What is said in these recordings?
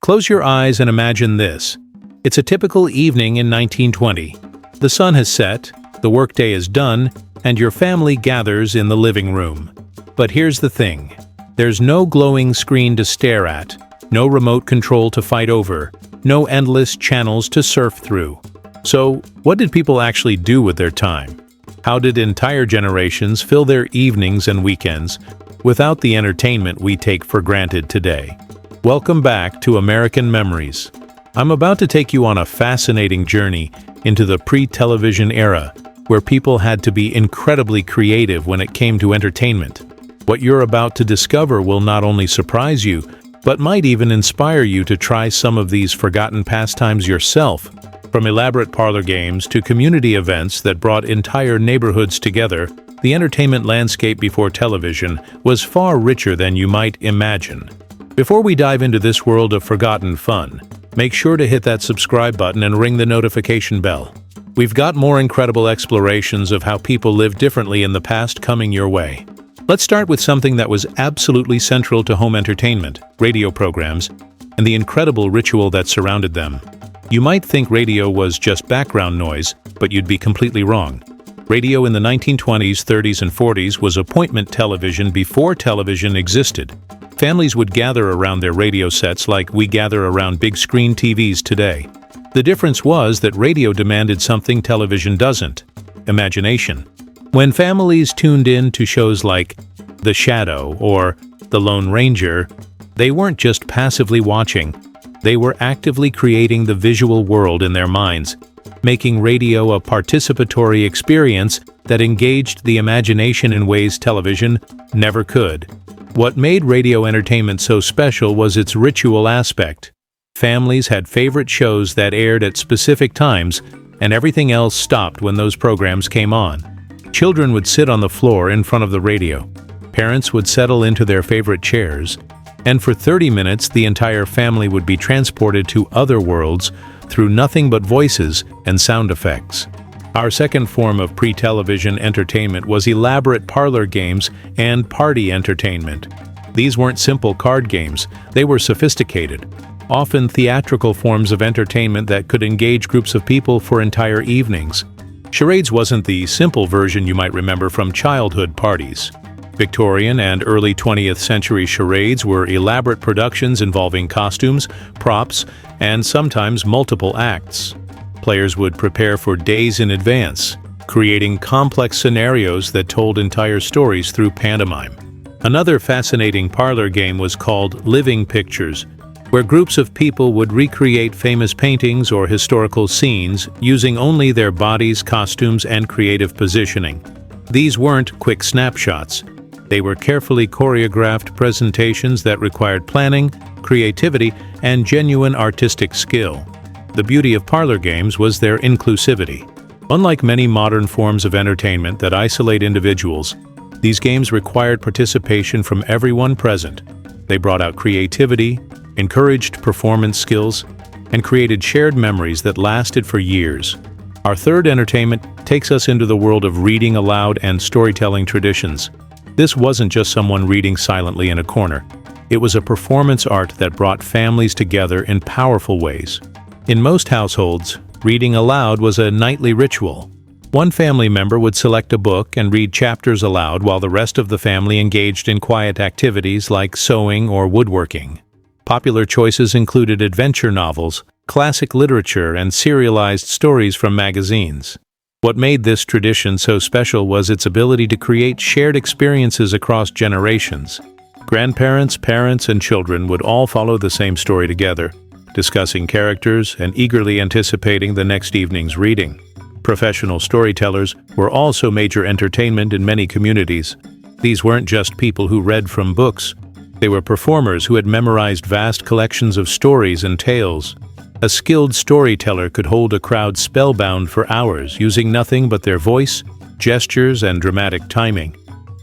Close your eyes and imagine this. It's a typical evening in 1920. The sun has set, the workday is done, and your family gathers in the living room. But here's the thing. There's no glowing screen to stare at, no remote control to fight over, no endless channels to surf through. So, what did people actually do with their time? How did entire generations fill their evenings and weekends without the entertainment we take for granted today? Welcome back to American Memories. I'm about to take you on a fascinating journey into the pre-television era, where people had to be incredibly creative when it came to entertainment. What you're about to discover will not only surprise you, but might even inspire you to try some of these forgotten pastimes yourself. From elaborate parlor games to community events that brought entire neighborhoods together, the entertainment landscape before television was far richer than you might imagine. Before we dive into this world of forgotten fun, make sure to hit that subscribe button and ring the notification bell. We've got more incredible explorations of how people lived differently in the past coming your way. Let's start with something that was absolutely central to home entertainment, radio programs, and the incredible ritual that surrounded them. You might think radio was just background noise, but you'd be completely wrong. Radio in the 1920s, 30s, and 40s was appointment television before television existed. Families would gather around their radio sets like we gather around big screen TVs today. The difference was that radio demanded something television doesn't: imagination. When families tuned in to shows like The Shadow or The Lone Ranger, they weren't just passively watching, they were actively creating the visual world in their minds, making radio a participatory experience that engaged the imagination in ways television never could. What made radio entertainment so special was its ritual aspect. Families had favorite shows that aired at specific times, and everything else stopped when those programs came on. Children would sit on the floor in front of the radio. Parents would settle into their favorite chairs, and for 30 minutes the entire family would be transported to other worlds through nothing but voices and sound effects. Our second form of pre-television entertainment was elaborate parlor games and party entertainment. These weren't simple card games, they were sophisticated, often theatrical forms of entertainment that could engage groups of people for entire evenings. Charades wasn't the simple version you might remember from childhood parties. Victorian and early 20th century charades were elaborate productions involving costumes, props, and sometimes multiple acts. Players would prepare for days in advance, creating complex scenarios that told entire stories through pantomime. Another fascinating parlor game was called living pictures, where groups of people would recreate famous paintings or historical scenes using only their bodies, costumes, and creative positioning. These weren't quick snapshots. They were carefully choreographed presentations that required planning, creativity, and genuine artistic skill. The beauty of parlor games was their inclusivity. Unlike many modern forms of entertainment that isolate individuals, these games required participation from everyone present. They brought out creativity, encouraged performance skills, and created shared memories that lasted for years. Our third entertainment takes us into the world of reading aloud and storytelling traditions. This wasn't just someone reading silently in a corner. It was a performance art that brought families together in powerful ways. In most households, reading aloud was a nightly ritual. One family member would select a book and read chapters aloud while the rest of the family engaged in quiet activities like sewing or woodworking. Popular choices included adventure novels, classic literature, and serialized stories from magazines. What made this tradition so special was its ability to create shared experiences across generations. Grandparents, parents, and children would all follow the same story together, discussing characters and eagerly anticipating the next evening's reading. Professional storytellers were also major entertainment in many communities. These weren't just people who read from books. They were performers who had memorized vast collections of stories and tales. A skilled storyteller could hold a crowd spellbound for hours, using nothing but their voice, gestures, and dramatic timing.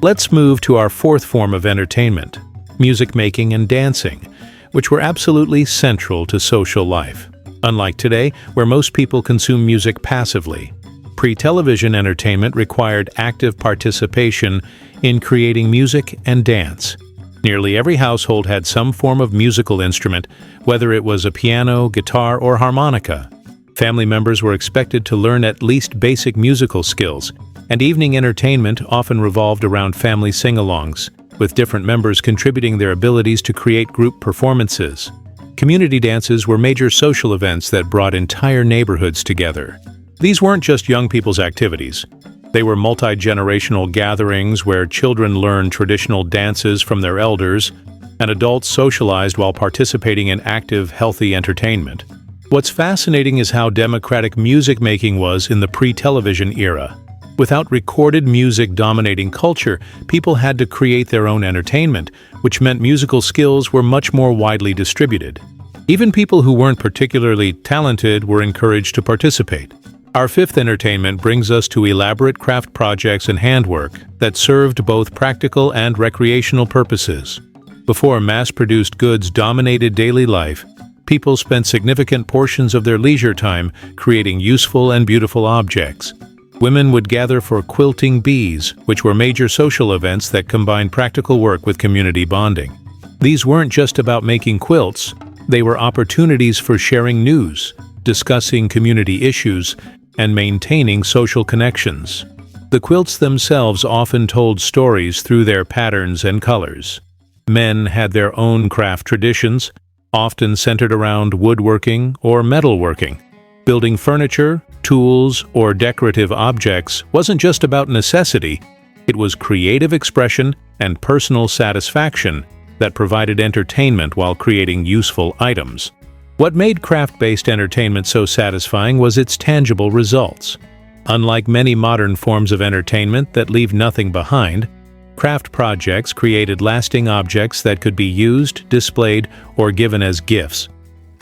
Let's move to our fourth form of entertainment, music making and dancing, which were absolutely central to social life. Unlike today, where most people consume music passively, pre-television entertainment required active participation in creating music and dance. Nearly every household had some form of musical instrument, whether it was a piano, guitar, or harmonica. Family members were expected to learn at least basic musical skills, and evening entertainment often revolved around family sing-alongs, with different members contributing their abilities to create group performances. Community dances were major social events that brought entire neighborhoods together. These weren't just young people's activities. They were multi-generational gatherings where children learned traditional dances from their elders, and adults socialized while participating in active, healthy entertainment. What's fascinating is how democratic music making was in the pre-television era. Without recorded music dominating culture, people had to create their own entertainment, which meant musical skills were much more widely distributed. Even people who weren't particularly talented were encouraged to participate. Our fifth entertainment brings us to elaborate craft projects and handwork that served both practical and recreational purposes. Before mass-produced goods dominated daily life, people spent significant portions of their leisure time creating useful and beautiful objects. Women would gather for quilting bees, which were major social events that combined practical work with community bonding. These weren't just about making quilts, they were opportunities for sharing news, discussing community issues, and maintaining social connections. The quilts themselves often told stories through their patterns and colors. Men had their own craft traditions, often centered around woodworking or metalworking. Building furniture, tools, or decorative objects wasn't just about necessity, it was creative expression and personal satisfaction that provided entertainment while creating useful items. What made craft-based entertainment so satisfying was its tangible results. Unlike many modern forms of entertainment that leave nothing behind, craft projects created lasting objects that could be used, displayed, or given as gifts.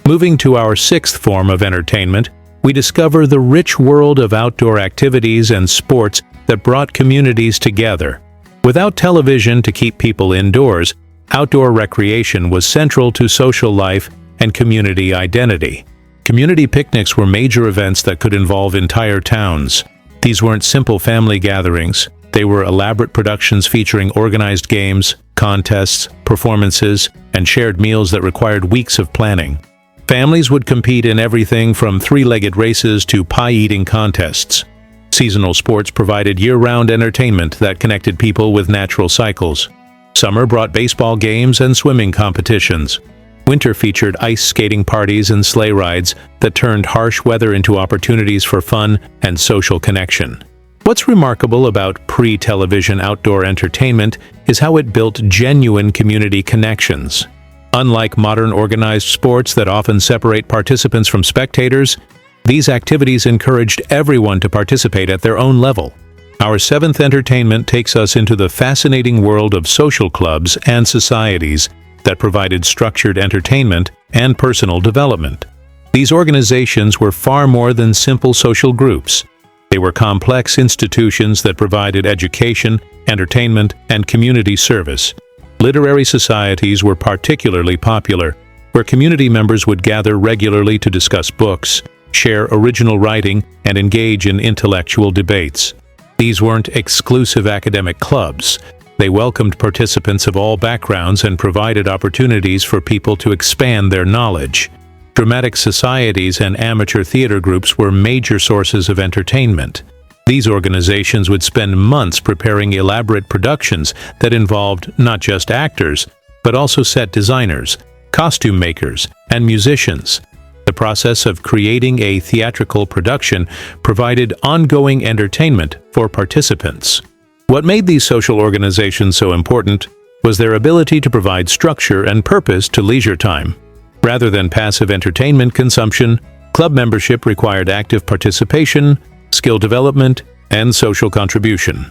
Moving to our sixth form of entertainment, we discover the rich world of outdoor activities and sports that brought communities together. Without television to keep people indoors, outdoor recreation was central to social life and community identity. Community picnics were major events that could involve entire towns. These weren't simple family gatherings. They were elaborate productions featuring organized games, contests, performances, and shared meals that required weeks of planning. Families would compete in everything from three-legged races to pie-eating contests. Seasonal sports provided year-round entertainment that connected people with natural cycles. Summer brought baseball games and swimming competitions. Winter featured ice skating parties and sleigh rides that turned harsh weather into opportunities for fun and social connection. What's remarkable about pre-television outdoor entertainment is how it built genuine community connections. Unlike modern organized sports that often separate participants from spectators, these activities encouraged everyone to participate at their own level. Our seventh entertainment takes us into the fascinating world of social clubs and societies that provided structured entertainment and personal development. These organizations were far more than simple social groups. They were complex institutions that provided education, entertainment, and community service. Literary societies were particularly popular, where community members would gather regularly to discuss books, share original writing, and engage in intellectual debates. These weren't exclusive academic clubs. They welcomed participants of all backgrounds and provided opportunities for people to expand their knowledge. Dramatic societies and amateur theater groups were major sources of entertainment. These organizations would spend months preparing elaborate productions that involved not just actors, but also set designers, costume makers, and musicians. The process of creating a theatrical production provided ongoing entertainment for participants. What made these social organizations so important was their ability to provide structure and purpose to leisure time. Rather than passive entertainment consumption, club membership required active participation, skill development, and social contribution.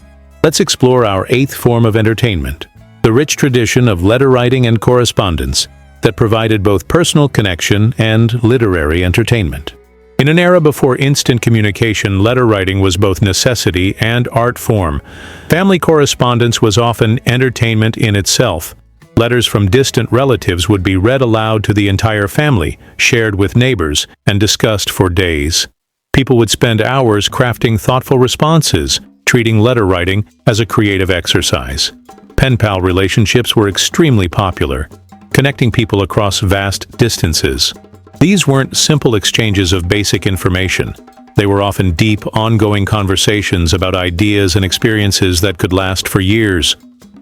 Let's explore our eighth form of entertainment, the rich tradition of letter writing and correspondence that provided both personal connection and literary entertainment. In an era before instant communication, letter writing was both necessity and art form. Family correspondence was often entertainment in itself. Letters from distant relatives would be read aloud to the entire family, shared with neighbors, and discussed for days. People would spend hours crafting thoughtful responses, treating letter writing as a creative exercise. Pen pal relationships were extremely popular, connecting people across vast distances. These weren't simple exchanges of basic information. They were often deep, ongoing conversations about ideas and experiences that could last for years.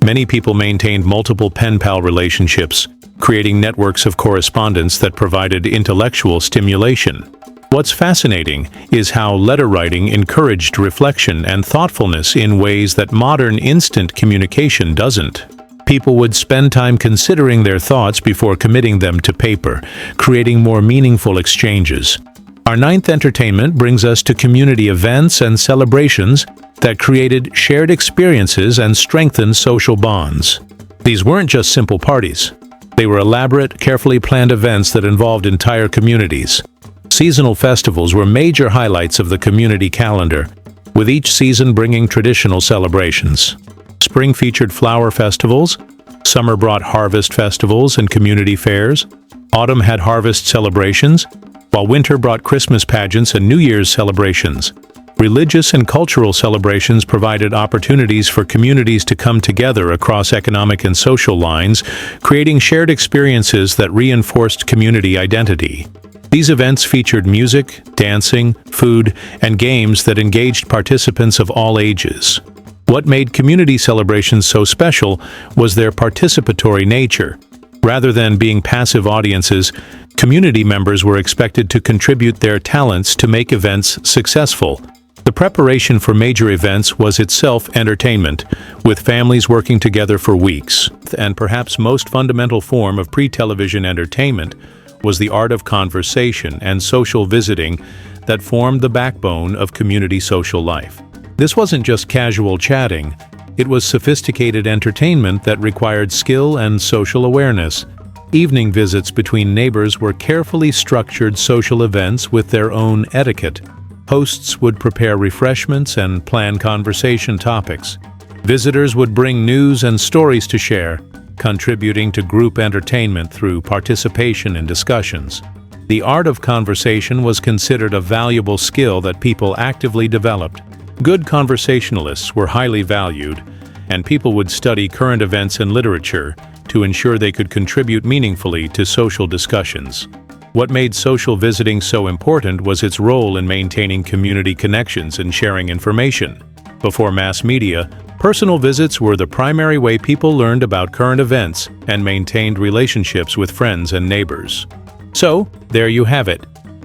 Many people maintained multiple pen pal relationships, creating networks of correspondence that provided intellectual stimulation. What's fascinating is how letter writing encouraged reflection and thoughtfulness in ways that modern instant communication doesn't. People would spend time considering their thoughts before committing them to paper, creating more meaningful exchanges. Our ninth entertainment brings us to community events and celebrations that created shared experiences and strengthened social bonds. These weren't just simple parties. They were elaborate, carefully planned events that involved entire communities. Seasonal festivals were major highlights of the community calendar, with each season bringing traditional celebrations. Spring featured flower festivals, summer brought harvest festivals and community fairs, autumn had harvest celebrations, while winter brought Christmas pageants and New Year's celebrations. Religious and cultural celebrations provided opportunities for communities to come together across economic and social lines, creating shared experiences that reinforced community identity. These events featured music, dancing, food, and games that engaged participants of all ages. What made community celebrations so special was their participatory nature. Rather than being passive audiences, community members were expected to contribute their talents to make events successful. The preparation for major events was itself entertainment, with families working together for weeks. And perhaps most fundamental form of pre-television entertainment was the art of conversation and social visiting that formed the backbone of community social life. This wasn't just casual chatting, it was sophisticated entertainment that required skill and social awareness. Evening visits between neighbors were carefully structured social events with their own etiquette. Hosts would prepare refreshments and plan conversation topics. Visitors would bring news and stories to share, contributing to group entertainment through participation in discussions. The art of conversation was considered a valuable skill that people actively developed. Good conversationalists were highly valued, and people would study current events and literature to ensure they could contribute meaningfully to social discussions. What made social visiting so important was its role in maintaining community connections and sharing information. Before mass media, personal visits were the primary way people learned about current events and maintained relationships with friends and neighbors. So, there you have it.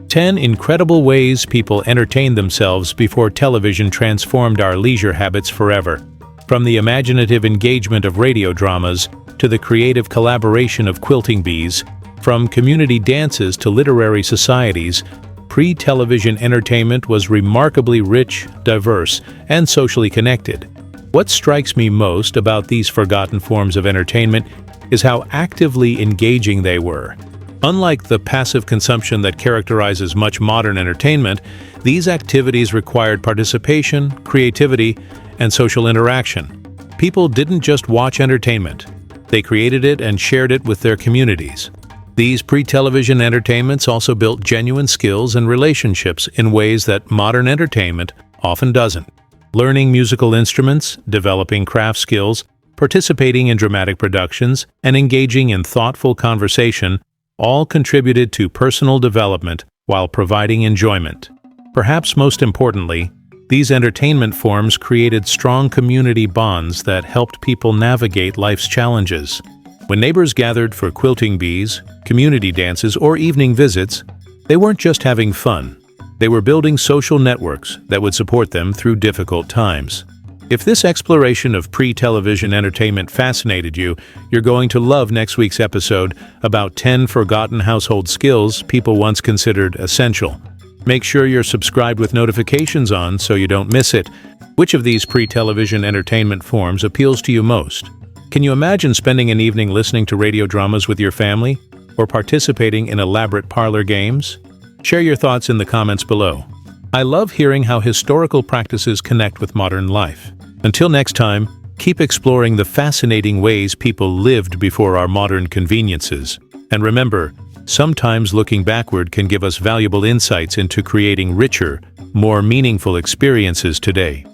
10 incredible ways people entertained themselves before television transformed our leisure habits forever. From the imaginative engagement of radio dramas to the creative collaboration of quilting bees, from community dances to literary societies, pre-television entertainment was remarkably rich, diverse, and socially connected. What strikes me most about these forgotten forms of entertainment is how actively engaging they were. Unlike the passive consumption that characterizes much modern entertainment, these activities required participation, creativity, and social interaction. People didn't just watch entertainment. They created it and shared it with their communities. These pre-television entertainments also built genuine skills and relationships in ways that modern entertainment often doesn't. Learning musical instruments, developing craft skills, participating in dramatic productions, and engaging in thoughtful conversation all contributed to personal development while providing enjoyment. Perhaps most importantly, these entertainment forms created strong community bonds that helped people navigate life's challenges. When neighbors gathered for quilting bees, community dances, or evening visits, they weren't just having fun. They were building social networks that would support them through difficult times. If this exploration of pre-television entertainment fascinated you, you're going to love next week's episode about 10 forgotten household skills people once considered essential. Make sure you're subscribed with notifications on so you don't miss it. Which of these pre-television entertainment forms appeals to you most? Can you imagine spending an evening listening to radio dramas with your family or participating in elaborate parlor games? Share your thoughts in the comments below. I love hearing how historical practices connect with modern life. Until next time, keep exploring the fascinating ways people lived before our modern conveniences. And remember, sometimes looking backward can give us valuable insights into creating richer, more meaningful experiences today.